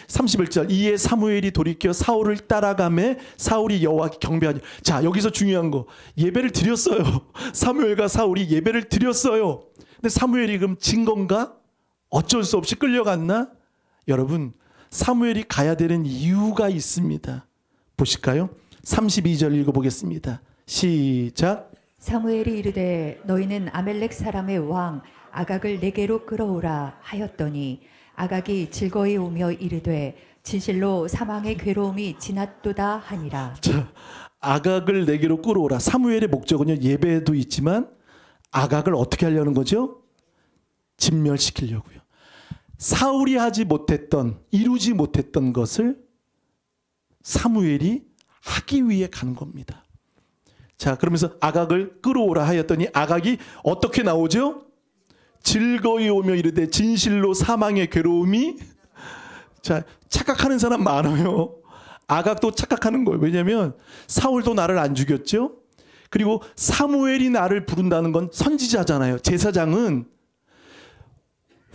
31절 이에 사무엘이 돌이켜 사울을 따라가매 사울이 여호와께 경배하니. 자, 여기서 중요한 거, 예배를 드렸어요. 사무엘과 사울이 예배를 드렸어요. 근데 사무엘이 그럼 진 건가? 어쩔 수 없이 끌려갔나? 여러분, 사무엘이 가야 되는 이유가 있습니다. 보실까요? 32절 읽어보겠습니다. 시작. 사무엘이 이르되 너희는 아멜렉 사람의 왕 아각을 내게로 끌어오라 하였더니 아각이 즐거이 오며 이르되 진실로 사망의 괴로움이 지났도다 하니라. 자, 아각을 내게로 끌어오라. 사무엘의 목적은요, 예배도 있지만 아각을 어떻게 하려는 거죠? 진멸시키려고요. 사울이 하지 못했던, 이루지 못했던 것을 사무엘이 하기 위해 간 겁니다. 자, 그러면서 아각을 끌어오라 하였더니 아각이 어떻게 나오죠? 즐거이 오며 이르되 진실로 사망의 괴로움이. 자, 착각하는 사람 많아요. 아각도 착각하는 거예요. 왜냐하면 사울도 나를 안 죽였죠. 그리고 사무엘이 나를 부른다는 건 선지자잖아요. 제사장은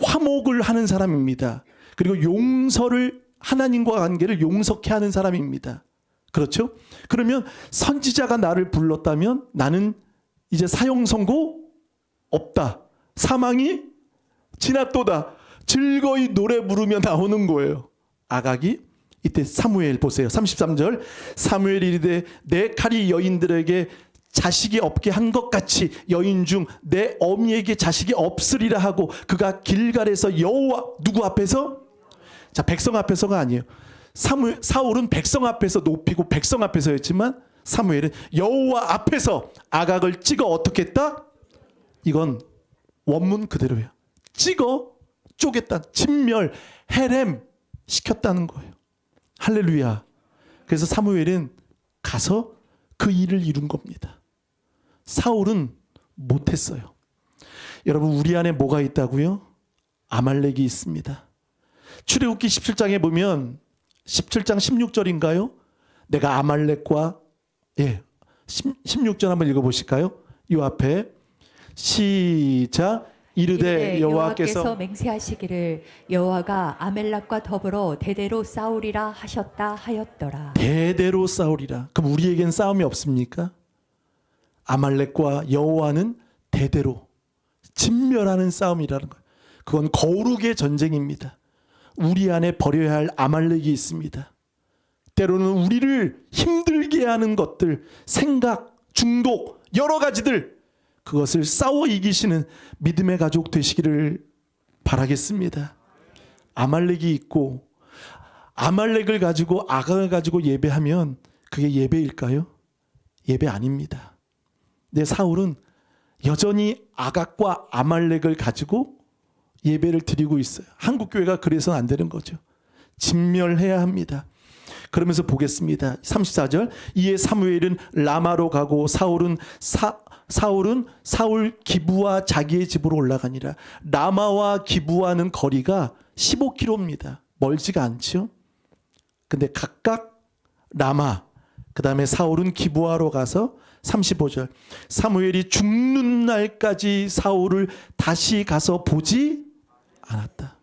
화목을 하는 사람입니다. 그리고 용서를, 하나님과 관계를 용서케 하는 사람입니다. 그렇죠? 그러면 선지자가 나를 불렀다면 나는 이제 사형 선고 없다. 사망이 지났도다. 즐거이 노래 부르며 나오는 거예요. 아각이 이때 사무엘 보세요. 33절 사무엘이 이르되 내 칼이 여인들에게 자식이 없게 한 것 같이 여인 중 내 어미에게 자식이 없으리라 하고 그가 길갈에서 여호와 누구 앞에서? 자, 백성 앞에서가 아니에요. 사울은 백성 앞에서 높이고 백성 앞에서였지만 사무엘은 여호와 앞에서 아각을 찍어 어떻게 했다? 이건 원문 그대로예요. 찍어 쪼갰다. 진멸, 해렘 시켰다는 거예요. 할렐루야. 그래서 사무엘은 가서 그 일을 이룬 겁니다. 사울은 못했어요. 여러분, 우리 안에 뭐가 있다고요? 아말렉이 있습니다. 출애굽기 17장에 보면 17장 16절인가요? 내가 아말렉과 16절 한번 읽어보실까요? 이 앞에 시작. 이르되 여호와께서 맹세하시기를 여호와가 아멜렉과 더불어 대대로 싸우리라 하셨다 하였더라. 대대로 싸우리라. 그럼 우리에겐 싸움이 없습니까? 아말렉과 여호와는 대대로 진멸하는 싸움이라는 거예요. 그건 거룩의 전쟁입니다. 우리 안에 버려야 할 아말렉이 있습니다. 때로는 우리를 힘들게 하는 것들, 생각, 중독, 여러 가지들, 그것을 싸워 이기시는 믿음의 가족 되시기를 바라겠습니다. 아말렉이 있고 아말렉을 가지고 아각을 가지고 예배하면 그게 예배일까요? 예배 아닙니다. 근데 사울은 여전히 아각과 아말렉을 가지고 예배를 드리고 있어요. 한국 교회가 그래서는 안 되는 거죠. 진멸해야 합니다. 그러면서 보겠습니다. 34절. 이에 사무엘은 라마로 가고 사울은 사울 기브와 자기의 집으로 올라가니라. 라마와 기브와는 거리가 15km입니다. 멀지가 않죠. 근데 각각 라마, 그 다음에 사울은 기브와로 가서 35절. 사무엘이 죽는 날까지 사울을 다시 가서 보지 않았다.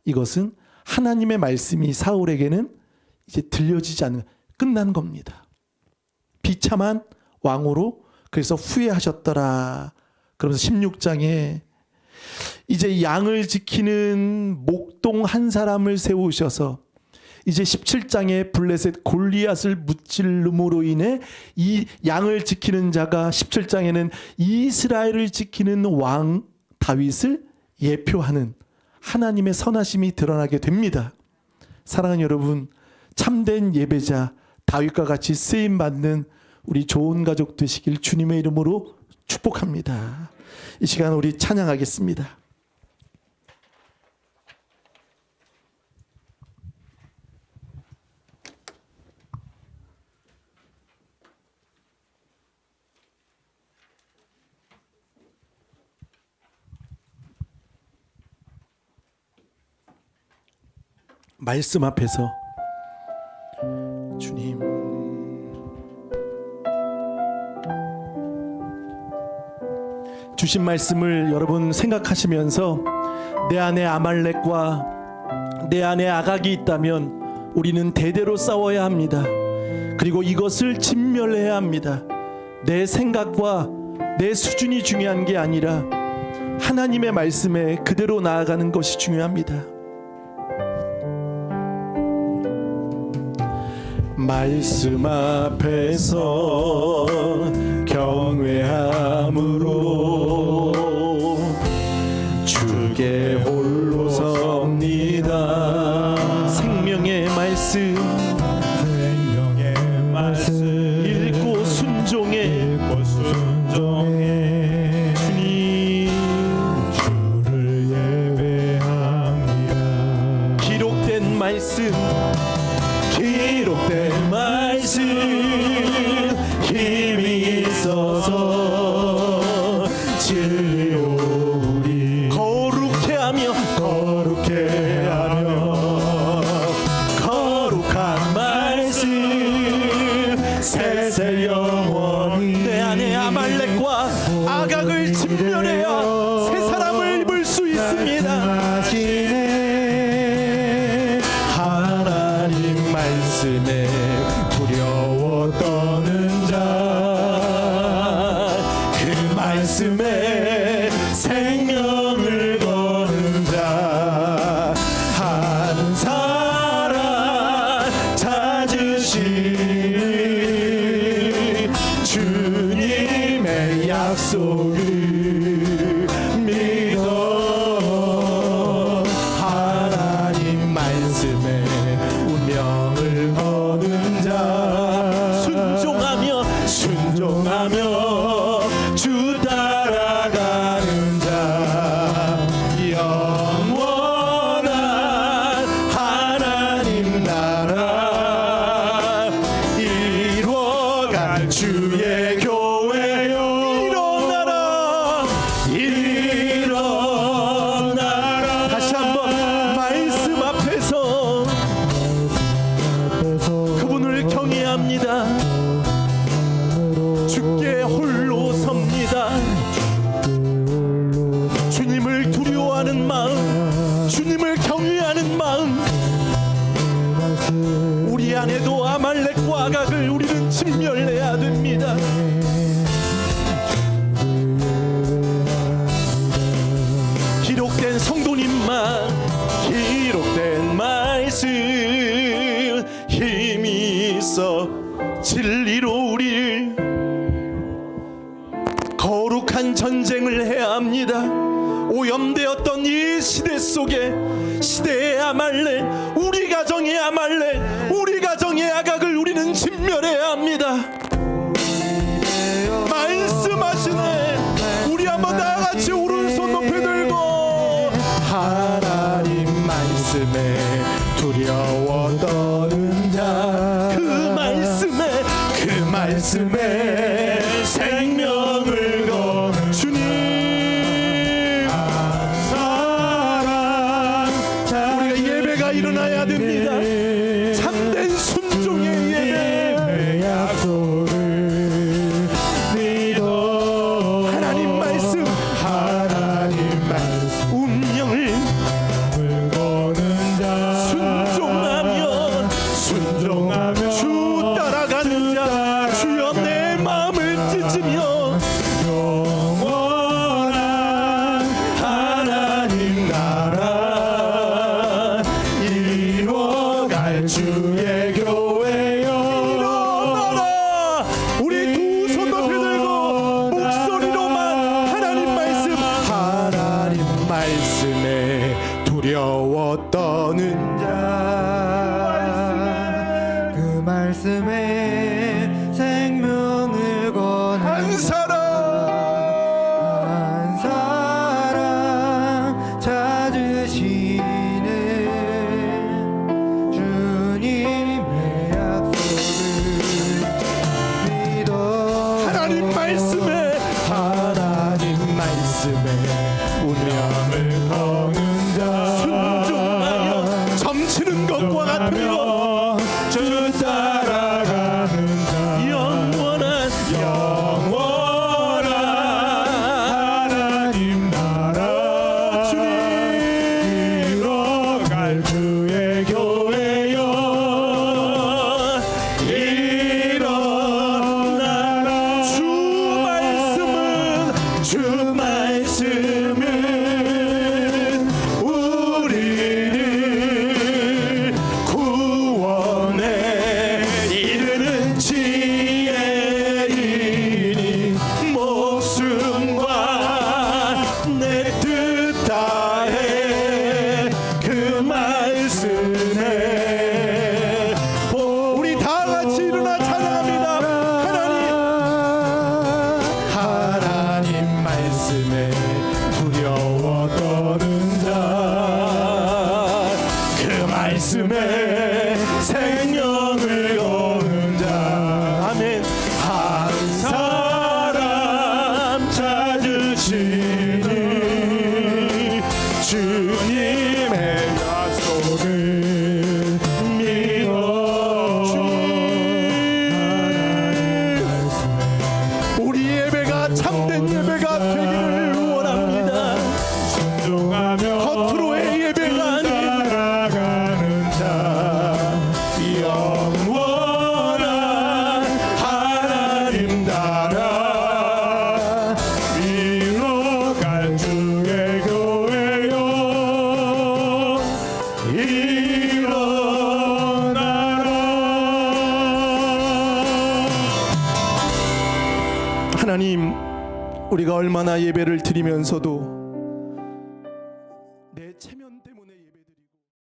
이것은 하나님의 말씀이 사울에게는 이제 들려지지 않는, 끝난 겁니다. 비참한 왕으로 그래서 후회하셨더라. 그러면서 16장에 이제 양을 지키는 목동 한 사람을 세우셔서 이제 17장에 블레셋 골리앗을 무찔름으로 인해 이 양을 지키는 자가 17장에는 이스라엘을 지키는 왕 다윗을 예표하는 하나님의 선하심이 드러나게 됩니다. 사랑하는 여러분, 참된 예배자 다윗과 같이 쓰임 받는 우리 좋은 가족 되시길 주님의 이름으로 축복합니다. 이 시간 우리 찬양하겠습니다. 말씀 앞에서 주님, 주신 말씀을 여러분 생각하시면서 내 안에 아말렉과 내 안에 아각이 있다면 우리는 대대로 싸워야 합니다. 그리고 이것을 진멸해야 합니다. 내 생각과 내 수준이 중요한 게 아니라 하나님의 말씀에 그대로 나아가는 것이 중요합니다. 말씀 앞에서 경외함으로 주께 홀로 섭니다. 생명의 말씀 읽고 순종해 주님 주를 예배합니다. 기록된 말씀 힘이 있어서 진리로 우리 거룩해 하며 거룩한 말씀 세세 영원히 내 안에 아말렉과 아각을 진멸해야 새 사람을 입을 수 있습니다. 하나님 말씀에 두려워 떠는 자, 그 말씀에 생명을 거는 자, 한 사람 찾으시니 주님의 약속을 믿어 하나님 말씀에 운명을 거는 자, 순종하며 주 따라가는 자, 영원한 하나님 나라 이루어갈 주의 교회요. 일어나라. 다시 한번 말씀 앞에서 그분을 경외합니다. 주께 홀로 섭니다. 주님을 두려워하는 마음, 주님을 경외하는 마음, 우리 안에도 아말렉과 아각을 우리는 진멸해야 됩니다. 기록된 성도님만 기록된 말씀 힘이 있어 진리로 우리를 아말렉, 우리 가정의 아말렉, 우리 가정의 아각을 우리는 진멸해야 합니다. 말씀하시네. 우리 한번 다같이 오른손 높이 들고 하나님 말씀에 두려워 떠는 자, 그 말씀에 생명을 거는 주님. 우리가 예배가 일어나야 됩니다. 참된 순종의 예배. 하나님 말씀, 운명을 순종하며 주 따라가는 자, 주여 내 마음을 찢으며 영원한 하나님 나라 이루어갈 주의 교회여. 일어나라. 우리 두 손 높이 들고 목소리로만 하나님 말씀에 두려워 떠는 그 말씀에 생명을 거는 한 사람 찾으시는 주님의 약속을 믿어. 하나님 말씀에 운명을 거는 자, 순종하여 점치는 것과 같은 것, 주 따라가는 자, 영원한 하나님 나라 주님 이루어갈 주의 교회여. 일어나라. 주 말씀은 우리를 구원에 이르는 지혜이니 목숨과 내 뜻 다해 그 말씀에. 우리 다 같이 일어나 찬양합니다. 하나님 말씀에 두려워 떠는 자, 그 말씀에 생명을 거는 자. 아멘. 한 사람 찾으시니 주님의 약속을 믿어. 우리 예배가 참된 예배가 되기를 원합니다. 겉으로의 예배가 아닌 영원한 하나님 나라 이루어갈 주의 교회여. 일어나라. 하나님, 우리가 얼마나 예배를 드리면서도